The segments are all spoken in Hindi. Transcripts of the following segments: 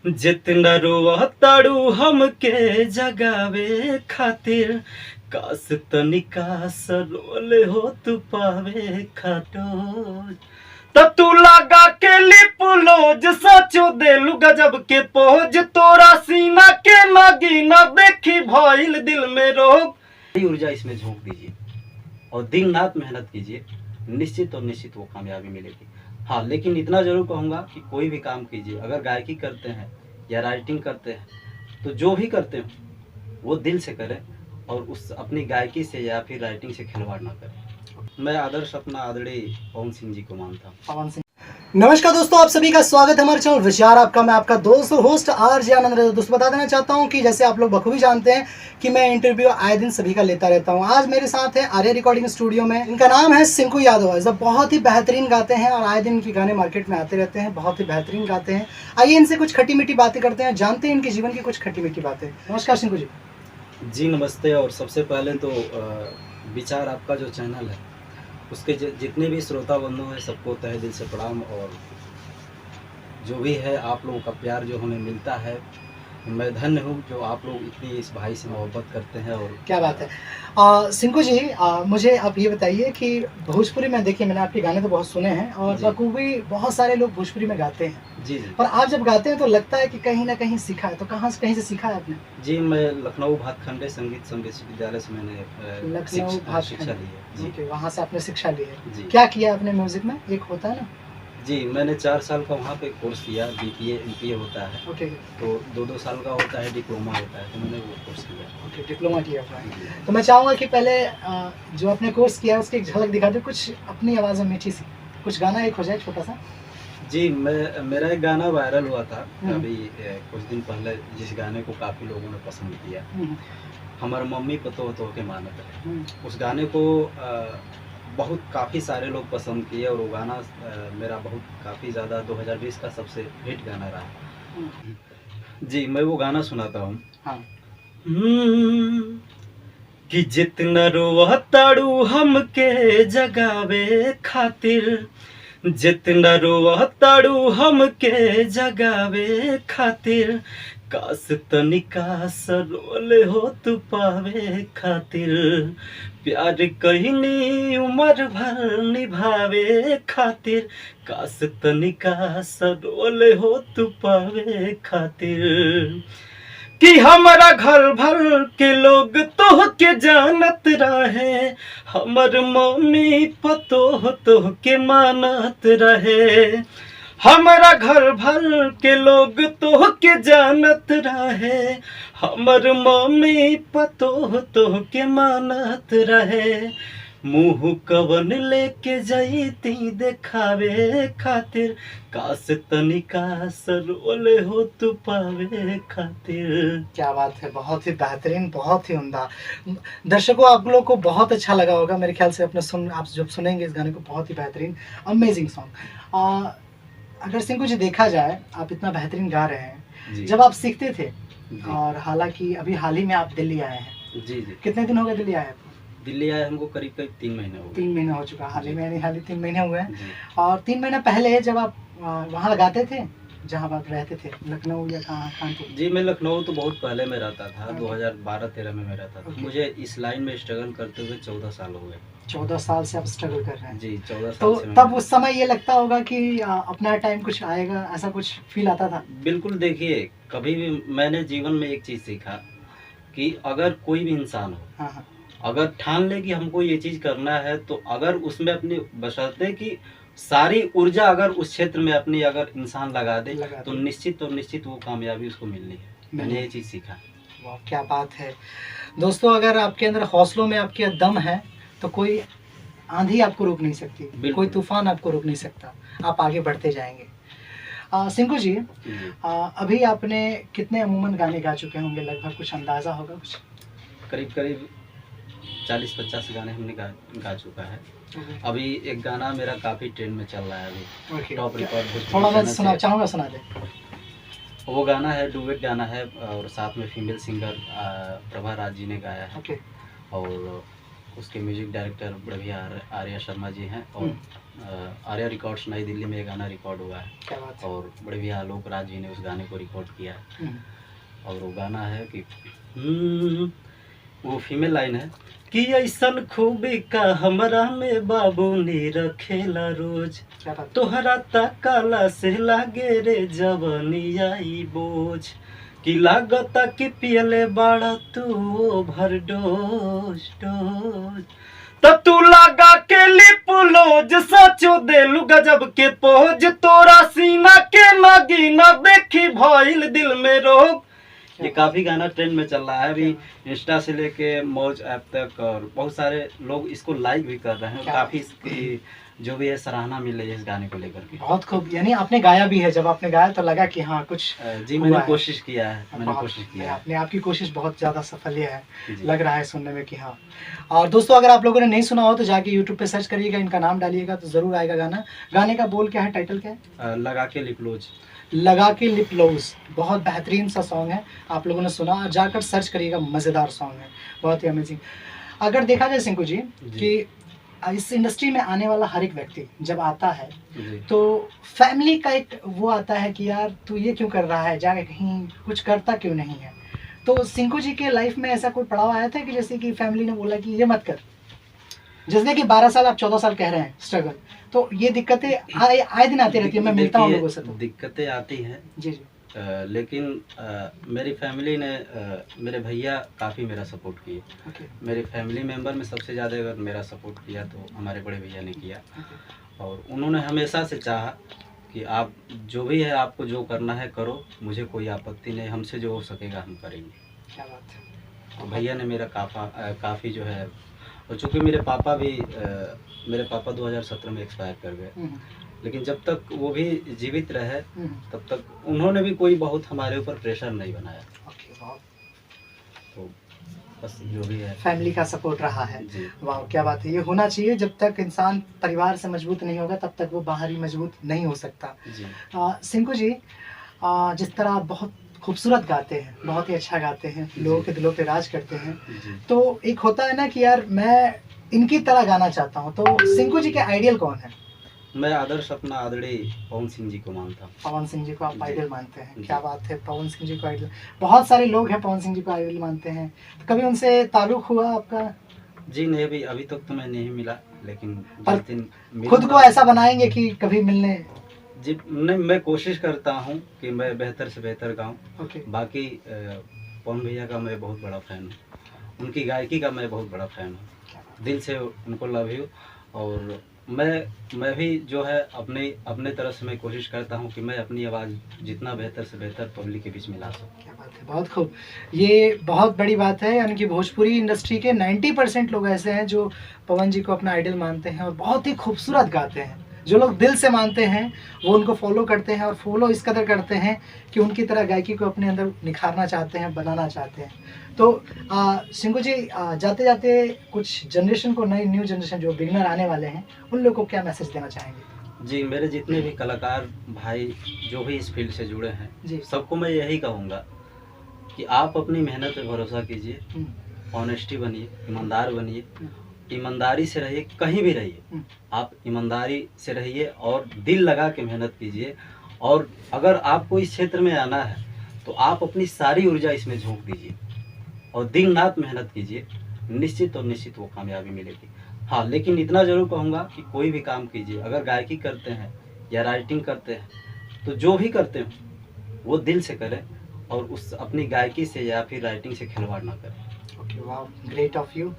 जितना रोवताड़ू हमके जगावे खातिर, काश तनिका सरोल हो तू पावे खाटो। त तू लगा के लिपलोज सचो देलू गजब के पोज, तोरा सीना के नगीना देखी भइल दिल में रोग। ऊर्जा इसमें झोंक दीजिए और दिन रात मेहनत कीजिए, निश्चित और निश्चित वो कामयाबी मिलेगी। हाँ, लेकिन इतना जरूर कहूँगा कि कोई भी काम कीजिए, अगर गायकी करते हैं या राइटिंग करते हैं तो जो भी करते हो वो दिल से करें और उस अपनी गायकी से या फिर राइटिंग से खिलवाड़ ना करें। मैं आदर्श अपना आदरणीय पवन सिंह जी को मानता हूँ। पवन सिंह। नमस्कार दोस्तों, आप सभी का स्वागत है हमारे चैनल विचार आपका। मैं आपका दोस्त और होस्ट आरजे आनंद। दोस्तों बता देना चाहता हूं कि जैसे आप लोग बखूबी जानते हैं कि मैं इंटरव्यू आए दिन सभी का लेता रहता हूं। आज मेरे साथ है आर्या रिकॉर्डिंग स्टूडियो में, इनका नाम है सिंकू यादव। जब बहुत ही बेहतरीन गाते हैं और आए दिन इनके गाने मार्केट में आते रहते हैं, बहुत ही बेहतरीन गाते हैं। आइए इनसे कुछ खट्टी मीठी बातें करते हैं, जानते हैं इनके जीवन की कुछ खट्टी मीठी बातें। नमस्कार सिंकू जी। जी नमस्ते। और सबसे पहले तो विचार आपका जो चैनल है उसके जितने भी श्रोता बंधु हैं सबको तहे दिल से प्रणाम। और जो भी है आप लोगों का प्यार जो हमें मिलता है, मैं धन्य हूँ जो आप लोग इतनी इस भाई से मोहब्बत करते हैं। और क्या बात है। सिंकू जी, मुझे आप ये बताइए कि भोजपुरी में, देखिए मैंने आपके गाने तो बहुत सुने हैं और बखूबी बहुत सारे लोग भोजपुरी में गाते हैं। जी जी। और आप जब गाते हैं तो लगता है कि कहीं ना कहीं सीखा है, तो कहीं से सीखा है आपने? जी, मैं लखनऊ भातखंडे संगीत विश्वविद्यालय से मैंने लखनऊ शिक्षा ली है। जी, वहाँ से आपने शिक्षा ली है। जी। क्या किया आपने म्यूजिक में? एक होता है ना। जी, मैंने 4 साल का वहाँ पे कोर्स किया। BPA MPA होता है। ओके। तो 2-2 साल का होता है, डिप्लोमा होता है, तो मैंने वो कोर्स किया। ओके, डिप्लोमा किया आपने। तो मैं चाहूँगा कि पहले जो आपने कोर्स किया उसकी एक झलक दिखा दो, कुछ अपनी आवाज़ में मीठी सी कुछ गाना एक हो जाए छोटा सा। जी, मेरा एक गाना वायरल हुआ था अभी कुछ दिन पहले, जिस गाने को काफ़ी लोगों ने पसंद किया, हमारे मम्मी पतो के मानत है। उस गाने को बहुत काफ़ी सारे लोग पसंद किए और वो गाना मेरा बहुत काफ़ी ज़्यादा 2020 का सबसे हिट गाना रहा। जी, मैं वो गाना सुनाता हूँ। हाँ। कि जितना रोवताड़ू हमके जगावे खातिर, जितना रोवताड़ू हमके जगावे खातिर, काश तनिका सरोल हो तू पावे खातिर, प्यार कहिनी उम्र भर निभावे खातिर, काश तनिका सरोल हो तू पावे खातिर। कि हमारा घर भर के लोग तोह के जानत रहे, हमर मम्मी तोह के मानत रहे। हमारा घर भर के लोग तोह के जानत रहे, हमर मम्मी तोह के मानत रहे। मुँह कवन लेके जईती देखावे खातिर, काश तनिका सरोल हो तू पावे खातिर। क्या बात है, बहुत ही बेहतरीन, बहुत ही उम्दा। दर्शकों आप लोग को बहुत अच्छा लगा होगा मेरे ख्याल से। आप जब सुनेंगे इस गाने को, बहुत ही बेहतरीन अमेजिंग सॉन्ग। अगर सिंकू जी देखा जाए, आप इतना बेहतरीन गा रहे हैं, जब आप सीखते थे, और हालांकि अभी हाल ही में आप दिल्ली आए हैं। जी जी। कितने दिन हो गए दिल्ली आए? दिल्ली आए हमको करीब 3 महीने हो गए। 3 महीने हो चुका, हाल ही में, हाल ही 3 महीने हुए हैं। और 3 महीने पहले जब आप वहाँ गाते थे जहाँ आप रहते थे, लखनऊ या कानपुर? जी, मैं लखनऊ तो बहुत पहले में रहता था, 2012-13 में मैं रहता था। मुझे इस लाइन में स्ट्रगल करते हुए 14 साल हो गए। 14 साल से आप स्ट्रगल कर रहे हैं? जी, 14 साल तो से। तब उस समय ये लगता होगा कि अपना टाइम कुछ आएगा, ऐसा कुछ फील आता था? बिल्कुल। देखिए, कभी भी मैंने जीवन में एक चीज़ सीखा कि अगर कोई भी इंसान हो, अगर ठान ले कि हमको ये चीज़ करना है, तो अगर उसमें अपनी बशर्ते कि सारी ऊर्जा अगर उस क्षेत्र में अपनी अगर इंसान लगा दे तो निश्चित और निश्चित वो कामयाबी उसको मिलनी है। मैंने ये चीज़ सीखा। वाह, क्या बात है। दोस्तों, अगर आपके अंदर हौसलों में आपके दम है तो कोई आंधी आपको रोक नहीं सकती, कोई तूफान आपको रोक नहीं सकता, आप आगे बढ़ते जाएंगे। सिंकू जी, अभी आपने कितने अमूमन गाने गा चुके होंगे? लगभग कुछ अंदाज़ा होगा कुछ? करीब 40-50 गाने हमने गा चुका है। अभी एक गाना मेरा काफ़ी ट्रेंड में चल रहा है अभी, टॉप रिकॉर्ड। थोड़ा मैं सुना चाहूँगा, सुना दे। वो गाना है, डुएट गाना है, और साथ में फीमेल सिंगर प्रभा राज जी ने गाया है। और उसके म्यूजिक डायरेक्टर बढ़िया आर्या शर्मा जी हैं, और आर्या रिकॉर्ड्स नई दिल्ली में ये गाना रिकॉर्ड हुआ है। क्या बात है। और बड़े भैया आलोक राज जी ने उस गाने को रिकॉर्ड किया है। हम्म, और वो गाना है कि वो फीमेल लाइन है कि ऐसन खूबी का हमरा में बाबू नी रखेला रोज, क्या बात है। तोहरा तकाला से लागे रे जवनिया ई बोझ, कि लागता कि पियले बाड़ा तू ओवर डोज डोज, त तू लगा के लिपलोज सचो देलू गजब के पोज, तोरा सीना के नगीना देखी भइल दिल में रोग। ये काफी गाना ट्रेंड में चल रहा है अभी, इंस्टा से लेके मौज ऐप तक, और बहुत सारे लोग इसको लाइक भी कर रहे हैं। काफी इसकी जो भी है सराहना मिल रही है इस गाने को लेकर के। बहुत खूब, यानी आपने गाया भी है, जब आपने गाया तो लगा कि हाँ कुछ जी मैंने कोशिश किया है, मैंने कोशिश किया है। आपने, आपकी कोशिश बहुत ज़्यादा सफल है, जी। लग रहा है सुनने में कि हाँ। और दोस्तों अगर आप लोगों ने नहीं सुना हो तो जाके यूट्यूब पे सर्च करिएगा, इनका नाम डालिएगा तो ज़रूर आएगा गाना। गाने का बोल क्या है, टाइटल क्या है? लगा के लिपलोज। लगा के लिप लोज, बहुत बेहतरीन सा सॉन्ग है, आप लोगों ने सुना और जाकर सर्च करिएगा, मज़ेदार सॉन्ग है, बहुत ही अमेजिंग। अगर देखा जाए सिंकू जी कि इस इंडस्ट्री में आने वाला हर एक व्यक्ति जब आता है तो फैमिली का एक वो आता है कि यार तू ये क्यों कर रहा है, जाके कहीं कुछ करता क्यों नहीं है। तो सिंकू जी के लाइफ में ऐसा कोई पड़ाव आया था कि जैसे कि फैमिली ने बोला कि ये मत कर, जैसे कि 12 साल आप 14 साल कह रहे हैं स्ट्रगल, तो ये दिक्कतें आए दिन आती रहती है, मैं मिलता हूँ लोगों से तो दिक्कतें आती हैं जी। लेकिन मेरी फैमिली ने मेरे भैया काफ़ी मेरा सपोर्ट किए। मेरी फैमिली मेंबर में सबसे ज़्यादा अगर मेरा सपोर्ट किया तो हमारे बड़े भैया ने किया। और उन्होंने हमेशा से चाहा कि आप जो भी है, आपको जो करना है करो, मुझे कोई आपत्ति नहीं, हमसे जो हो सकेगा हम करेंगे। क्या बात है। तो भैया ने मेरा काफ़ी जो है, और चूँकि मेरे पापा 2017 में एक्सपायर कर गए, लेकिन जब तक वो भी जीवित रहे तब तक उन्होंने भी कोई बहुत हमारे ऊपर प्रेशर नहीं बनाया। तो बस जो भी है फैमिली का सपोर्ट रहा है। वाह क्या बात है, ये होना चाहिए। जब तक इंसान परिवार से मजबूत नहीं होगा तब तक वो बाहरी मजबूत नहीं हो सकता। सिंकू जी जिस तरह आप बहुत खूबसूरत गाते हैं, बहुत ही अच्छा गाते हैं, लोगों के दिलों पे राज करते हैं, तो एक होता है ना कि यार मैं इनकी तरह गाना चाहता हूँ, तो सिंकू जी के आइडियल कौन है? मैं आदर्श अपना आदरणीय पवन सिंह जी को मानता हूँ। पवन सिंह जी को आप आइडियल मानते हैं, क्या बात है। पवन सिंह जी को आइडियल, बहुत सारे लोग हैं पवन सिंह जी को आइडियल मानते हैं, तो कभी उनसे ताल्लुक हुआ आपका? जी नहीं, अभी तक तो मैं नहीं मिला, लेकिन जिस दिन खुद को ऐसा बनाएंगे कि कभी मिलने? जी नहीं, मैं कोशिश करता हूँ कि मैं बेहतर से बेहतर गाऊँ। बाकी पवन भैया का मैं बहुत बड़ा फैन हूँ, उनकी गायकी का मैं बहुत बड़ा फैन हूँ, दिल से उनको लव यू। और मैं भी जो है अपने तरफ से मैं कोशिश करता हूँ कि मैं अपनी आवाज़ जितना बेहतर से बेहतर पब्लिक के बीच में ला सकूँ। क्या बात है, बहुत खूब, ये बहुत बड़ी बात है। यानी कि भोजपुरी इंडस्ट्री के 90% लोग ऐसे हैं जो पवन जी को अपना आइडल मानते हैं और बहुत ही खूबसूरत गाते हैं। जो लोग दिल से मानते हैं वो उनको फॉलो करते हैं, और फॉलो इस कदर करते हैं कि उनकी तरह गायकी को अपने अंदर निखारना चाहते हैं, बनाना चाहते हैं। तो सिंकू जी जाते जाते कुछ जनरेशन को, न्यू जनरेशन जो बिगिनर आने वाले हैं, उन लोगों को क्या मैसेज देना चाहेंगे? जी मेरे जितने भी कलाकार भाई जो भी इस फील्ड से जुड़े हैं जी, सबको मैं यही कहूँगा कि आप अपनी मेहनत पे भरोसा कीजिए, ऑनेस्टी बनिए, ईमानदार बनिए, ईमानदारी से रहिए, कहीं भी रहिए आप ईमानदारी से रहिए और दिल लगा के मेहनत कीजिए। और अगर आपको इस क्षेत्र में आना है तो आप अपनी सारी ऊर्जा इसमें झोंक दीजिए और दिन रात मेहनत कीजिए, निश्चित और निश्चित वो कामयाबी मिलेगी। हाँ, लेकिन इतना ज़रूर कहूँगा कि कोई भी काम कीजिए, अगर गायकी करते हैं या राइटिंग करते हैं तो जो भी करते हो वो दिल से करें और उस अपनी गायकी से या फिर राइटिंग से खिलवाड़ ना करें। वाह, ग्रेट ऑफ यू,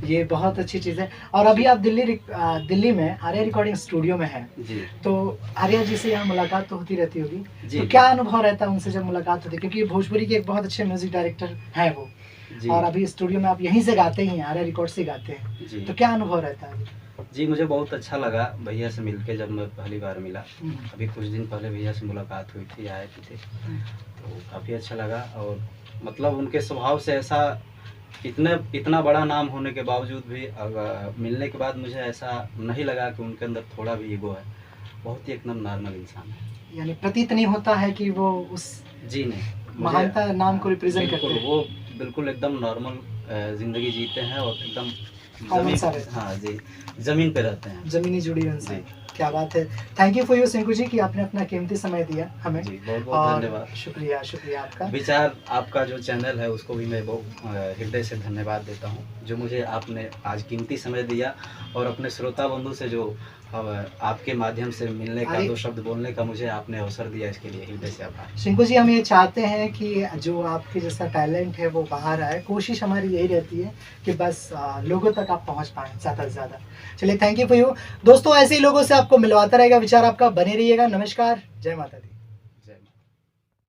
ये बहुत अच्छी चीज़ है। और अभी आप दिल्ली में आर्या रिकॉर्डिंग स्टूडियो में हैं जी, तो आर्या जी से यहाँ मुलाकात तो होती रहती होगी, तो क्या अनुभव रहता है उनसे जब मुलाकात होती है? क्योंकि भोजपुरी के एक बहुत अच्छे म्यूजिक डायरेक्टर हैं वो जी, और अभी स्टूडियो में आप यहीं से गाते ही हैं, आर्या रिकॉर्ड से गाते हैं जी, तो क्या अनुभव रहता है? जी मुझे बहुत अच्छा लगा भैया से मिलके, जब मैं पहली बार मिला, अभी कुछ दिन पहले भैया से मुलाकात हुई थी, आए थे, तो काफ़ी अच्छा लगा। और मतलब उनके स्वभाव से ऐसा इतना बड़ा नाम होने के बावजूद भी मिलने के बाद मुझे ऐसा नहीं लगा कि उनके अंदर थोड़ा भी ईगो है, बहुत ही एकदम नॉर्मल इंसान है। यानी प्रतीत नहीं होता है कि वो उस जी नहीं महानता नाम को रिप्रेजेंट करते हैं, वो बिल्कुल एकदम नॉर्मल जिंदगी जीते हैं और एकदम हाँ जी, जमीन पे रहते हैं, जमीनी जुड़ी उनसे। क्या बात है। Thank you for you Sinku ji कि आपने अपना कीमती समय दिया हमें। जी बहुत बहुत और धन्यवाद। शुक्रिया शुक्रिया आपका। विचार आपका जो चैनल है उसको भी मैं बहुत हृदय से धन्यवाद देता हूँ, जो मुझे आपने आज कीमती समय दिया और अपने श्रोता बंधु से जो आपके माध्यम से मिलने का, अरे 2 शब्द बोलने का मुझे आपने अवसर दिया, इसके लिए हृदय से आभार। सिंकू जी, हम ये चाहते हैं कि जो आपके जैसा टैलेंट है वो बाहर आए। कोशिश हमारी यही रहती है कि बस लोगों तक आप पहुंच पाएँ ज़्यादा से ज़्यादा। चलिए, थैंक यू फॉर यू दोस्तों। ऐसे ही लोगों से आपको मिलवाता रहेगा विचार आपका, बने रहिएगा। नमस्कार, जय माता दी।